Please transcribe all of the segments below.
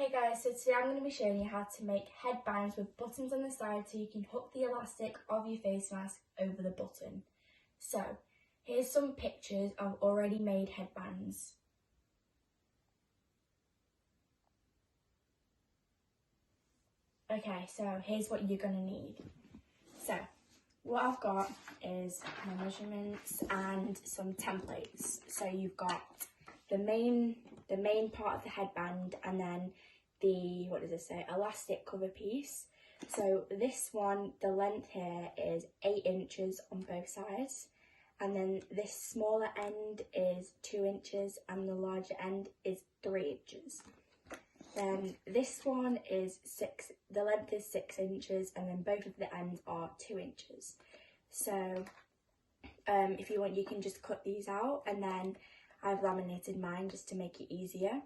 Hey guys, so today I'm going to be showing you how to make headbands with buttons on the side so you can hook the elastic of your face mask over the button. So, here's some pictures of already made headbands. Okay, so here's what you're going to need. So, what I've got is my measurements and some templates. So you've got the main part of the headband and then the, elastic cover piece. So this one, the length here is 8 inches on both sides. And then this smaller end is 2 inches and the larger end is 3 inches. Then this one is the length is 6 inches and then both of the ends are 2 inches. So if you want, you can just cut these out, and then I've laminated mine just to make it easier.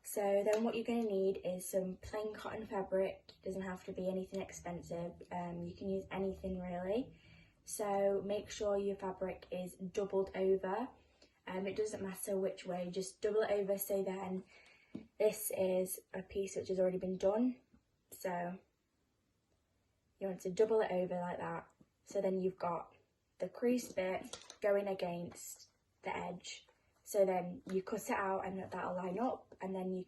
So then what you're going to need is some plain cotton fabric. It doesn't have to be anything expensive, you can use anything really. So make sure your fabric is doubled over, it doesn't matter which way, just double it over. So then this is a piece which has already been done, so you want to double it over like that. So then you've got the creased bit going against the edge. So then you cut it out and that'll line up, and then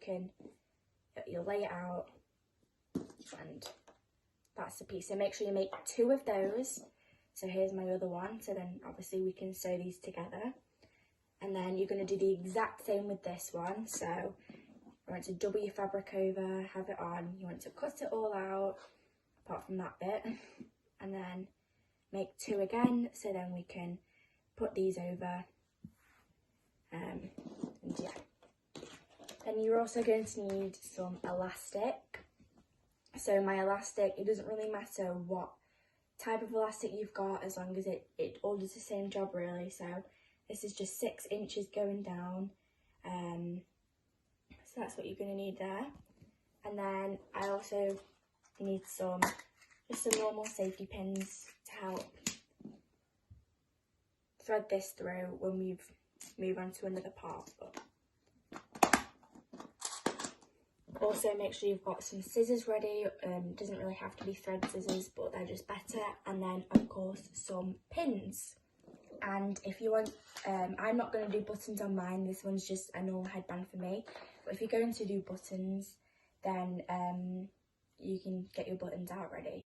you'll lay it out, and that's the piece. So make sure you make 2 of those. So here's my other one. So then obviously we can sew these together. And then you're going to do the exact same with this one. So you want to double your fabric over, have it on. You want to cut it all out, apart from that bit. And then make 2 again. So then we can put these over. And yeah. Then you're also going to need some elastic. So my elastic, it doesn't really matter what type of elastic you've got, as long as it all does the same job really. So this is just 6 inches going down. So that's what you're going to need there. And then I also need some normal safety pins to help thread this through when we move on to another part. But also make sure you've got some scissors ready. Doesn't really have to be thread scissors, but they're just better. And then of course some pins. And if you want, I'm not going to do buttons on mine, this one's just a normal headband for me. But if you're going to do buttons, then you can get your buttons out ready.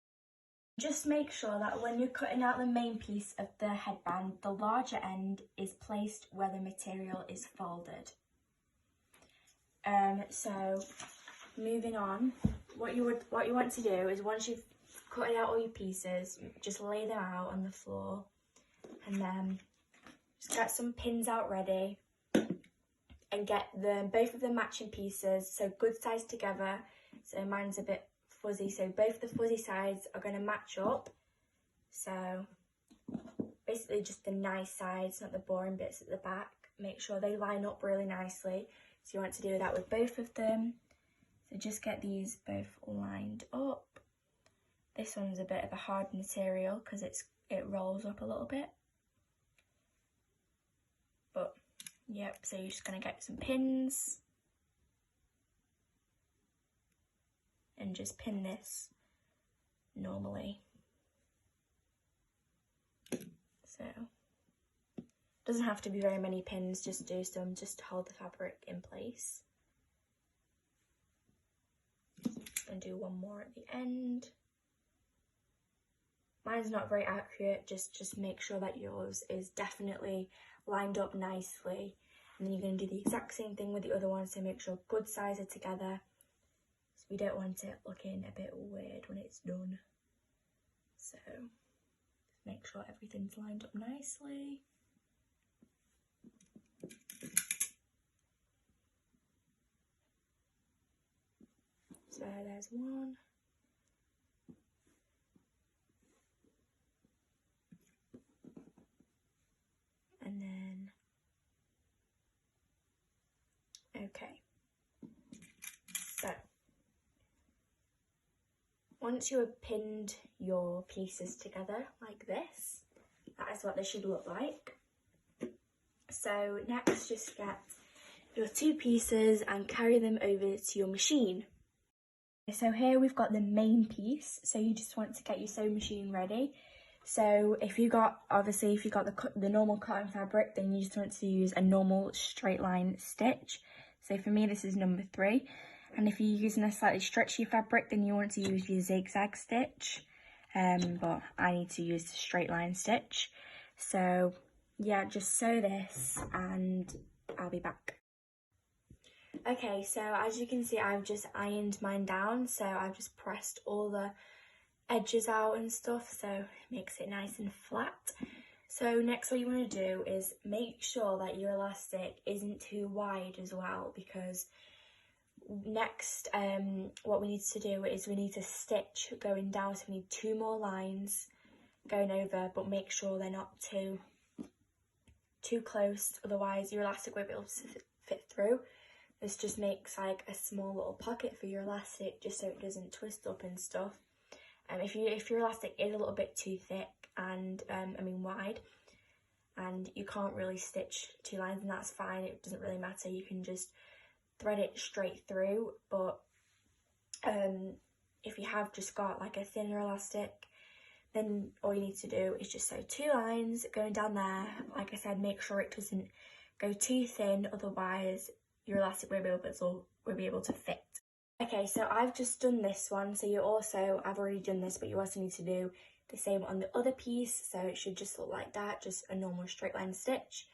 Just make sure that when you're cutting out the main piece of the headband, the larger end is placed where the material is folded. So moving on, what you want to do is, once you've cut out all your pieces, just lay them out on the floor, and then just get some pins out ready and get both of the matching pieces, so good size together. So mine's a bit fuzzy, so both the fuzzy sides are going to match up. So basically just the nice sides, not the boring bits at the back. Make sure they line up really nicely. So you want to do that with both of them. So just get these both lined up. This one's a bit of a hard material because it rolls up a little bit. But yep, so you're just going to get some pins and just pin this normally. So doesn't have to be very many pins, just do some just to hold the fabric in place. And do one more at the end. Mine's not very accurate, just make sure that yours is definitely lined up nicely. And then you're going to do the exact same thing with the other one, so make sure good size are together. So we don't want it looking a bit weird when it's done. So just make sure everything's lined up nicely. So there's one. And then, okay. So once you have pinned your pieces together like this, that is what they should look like. So next, just get your 2 pieces and carry them over to your machine. So here we've got the main piece, so you just want to get your sewing machine ready. So if you got the normal cotton fabric, then you just want to use a normal straight line stitch. So for me this is number 3, and if you're using a slightly stretchy fabric, then you want to use your zigzag stitch, but I need to use the straight line stitch. So yeah, just sew this and I'll be back. Okay, so as you can see, I've just ironed mine down, so I've just pressed all the edges out and stuff, so it makes it nice and flat. So next what you want to do is make sure that your elastic isn't too wide as well, because next what we need to do is we need to stitch going down, so we need 2 more lines going over, but make sure they're not too close, otherwise your elastic won't be able to fit through. This just makes like a small little pocket for your elastic, just so it doesn't twist up and stuff. If your elastic is a little bit too thick and wide, and you can't really stitch 2 lines, and that's fine, it doesn't really matter, you can just thread it straight through. But if you have just got like a thinner elastic, then all you need to do is just sew 2 lines going down there. Like I said, make sure it doesn't go too thin, otherwise your elastic won't be able to fit. Okay, so I've just done this one, so I've already done this, but you also need to do the same on the other piece, so it should just look like that, just a normal straight line stitch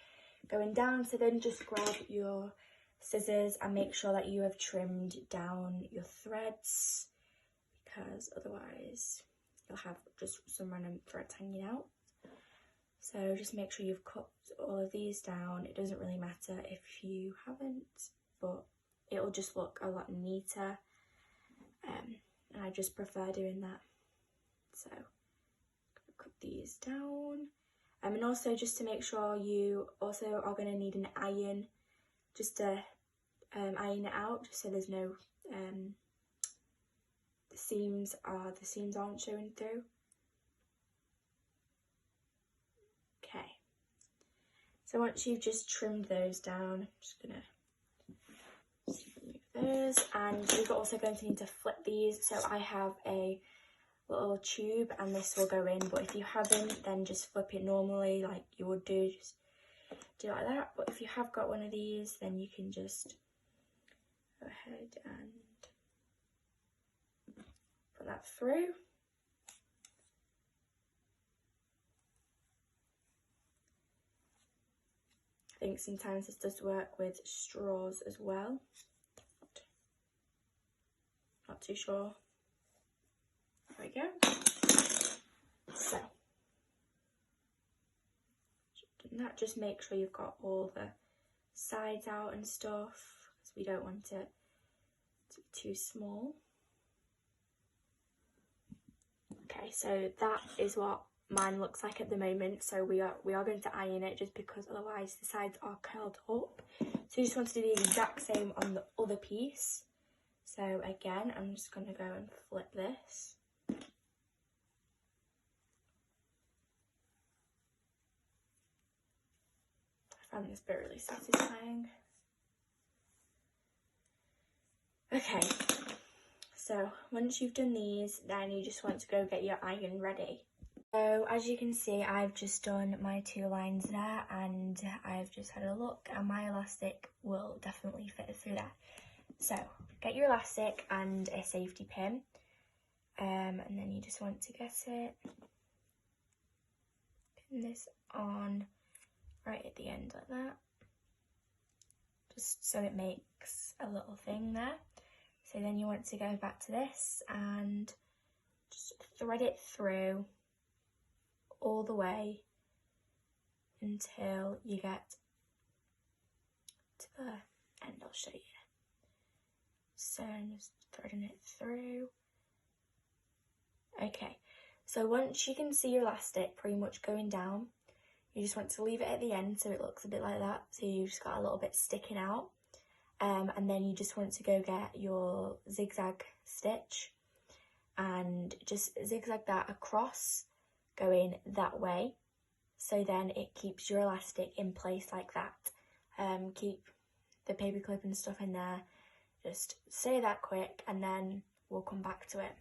going down. So then just grab your scissors and make sure that you have trimmed down your threads, because otherwise you'll have just some random threads hanging out. So just make sure you've cut all of these down. It doesn't really matter if you haven't, but it'll just look a lot neater, and I just prefer doing that. So cut these down, and also just to make sure, you also are going to need an iron just to iron it out, just so there's no the seams aren't showing through. Okay, so once you've just trimmed those down, I'm just gonna remove those, and you're also going to need to flip these. So I have a little tube and this will go in, but if you haven't, then just flip it normally like you would do, just do it like that. But if you have got one of these, then you can just go ahead and put that through. I think sometimes this does work with straws as well. Not too sure. There we go. So, done that, just make sure you've got all the sides out and stuff, because we don't want it to be too small. Okay, so that is what mine looks like at the moment. So we are going to iron it, just because otherwise the sides are curled up. So you just want to do the exact same on the other piece. So again, I'm just going to go and flip this. I found this bit really satisfying. Okay, so once you've done these, then you just want to go get your iron ready. So as you can see, I've just done my 2 lines there, and I've just had a look, and my elastic will definitely fit through that. So get your elastic and a safety pin, and then you just want to get it, pin this on right at the end like that, just so it makes a little thing there. So then you want to go back to this and just thread it through all the way until you get to the end. I'll show you. So I'm just threading it through. Okay, so once you can see your elastic pretty much going down, you just want to leave it at the end so it looks a bit like that. So you've just got a little bit sticking out. And then you just want to go get your zigzag stitch and just zigzag that across, going that way. So then it keeps your elastic in place like that. Keep the paper clip and stuff in there. Just say that quick, and then we'll come back to it.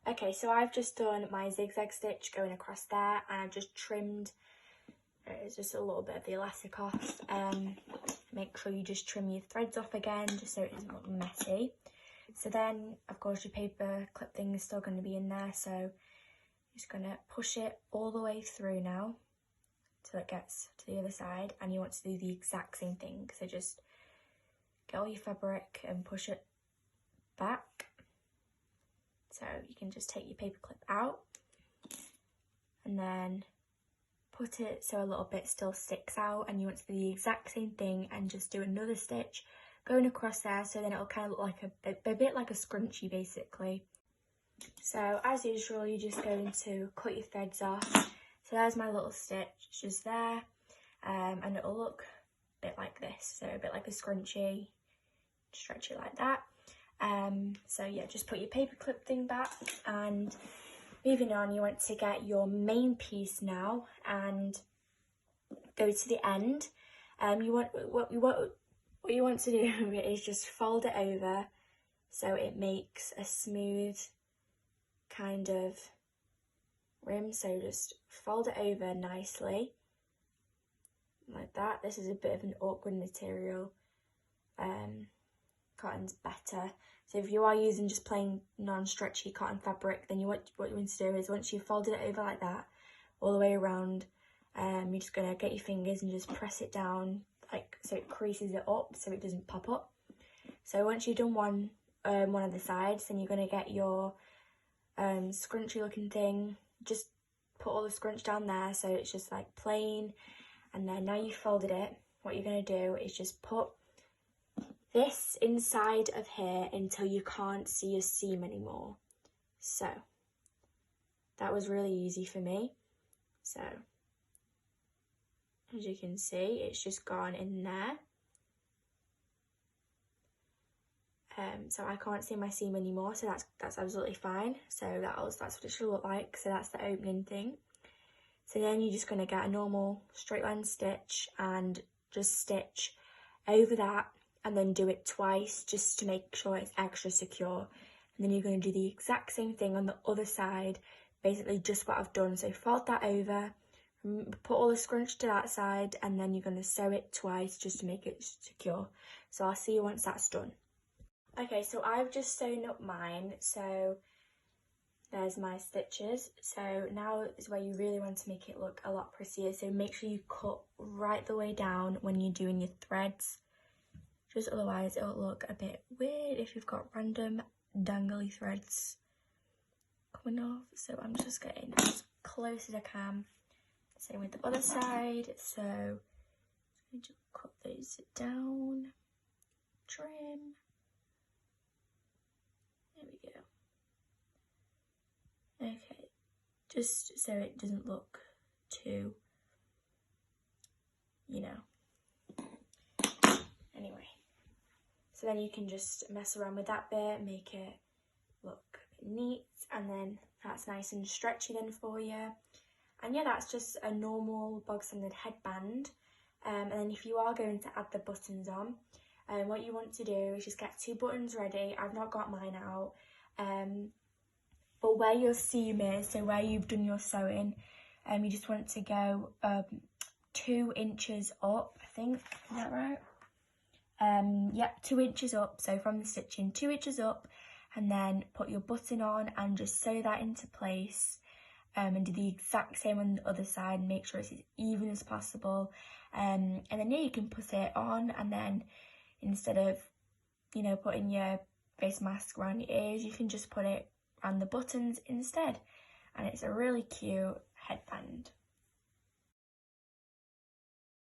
Okay, so I've just done my zigzag stitch going across there, and I've just trimmed just a little bit of the elastic off. Make sure you just trim your threads off again, just so it doesn't look messy. So then, of course, your paper clip thing is still going to be in there, so just going to push it all the way through now till it gets to the other side, and you want to do the exact same thing. So just get all your fabric and push it back. So you can just take your paper clip out and then put it so a little bit still sticks out, and you want to do the exact same thing and just do another stitch going across there, so then it'll kind of look like a bit like a scrunchie basically. So as usual, you're just going to cut your threads off. So there's my little stitch just there, and it'll look a bit like this, so a bit like a scrunchie. Stretch it like that. So yeah, just put your paper clip thing back, and moving on, you want to get your main piece now and go to the end. What you want to do is just fold it over so it makes a smooth kind of rim. So just fold it over nicely like that. This is a bit of an awkward material. Cotton's better. So if you are using just plain non-stretchy cotton fabric, then what you want to do is, once you've folded it over like that all the way around, you're just going to get your fingers and just press it down like so it creases it up so it doesn't pop up. So once you've done one of the sides, then you're going to get your scrunchy looking thing. Just put all the scrunch down there so it's just like plain, and then now you've folded it, what you're going to do is just put this inside of here until you can't see your seam anymore. So that was really easy for me. So as you can see, it's just gone in there. So I can't see my seam anymore, so that's absolutely fine. So that's what it should look like. So that's the opening thing. So then you're just going to get a normal straight line stitch and just stitch over that, and then do it twice just to make sure it's extra secure. And then you're going to do the exact same thing on the other side, basically just what I've done. So fold that over, put all the scrunch to that side, and then you're going to sew it twice just to make it secure. So I'll see you once that's done. Okay, so I've just sewn up mine, so there's my stitches. So now is where you really want to make it look a lot prettier. So make sure you cut right the way down when you're doing your threads. Just otherwise it'll look a bit weird if you've got random dangly threads coming off. So I'm just getting as close as I can. Same with the other side. So I'm going to cut those down, trim. There we go. Okay, just so it doesn't look too, Anyway. So then you can just mess around with that bit, make it look neat, and then that's nice and stretchy then for you. And yeah, that's just a normal bog standard headband. And then if you are going to add the buttons on, what you want to do is just get 2 buttons ready. I've not got mine out. But where your seam is, so where you've done your sewing, you just want to go 2 inches up, I think, is that right? Yep, 2 inches up, so from the stitching, 2 inches up, and then put your button on and just sew that into place, and do the exact same on the other side, and make sure it's as even as possible, and then yeah, you can put it on, and then instead of, putting your face mask around your ears, you can just put it around the buttons instead, and it's a really cute headband.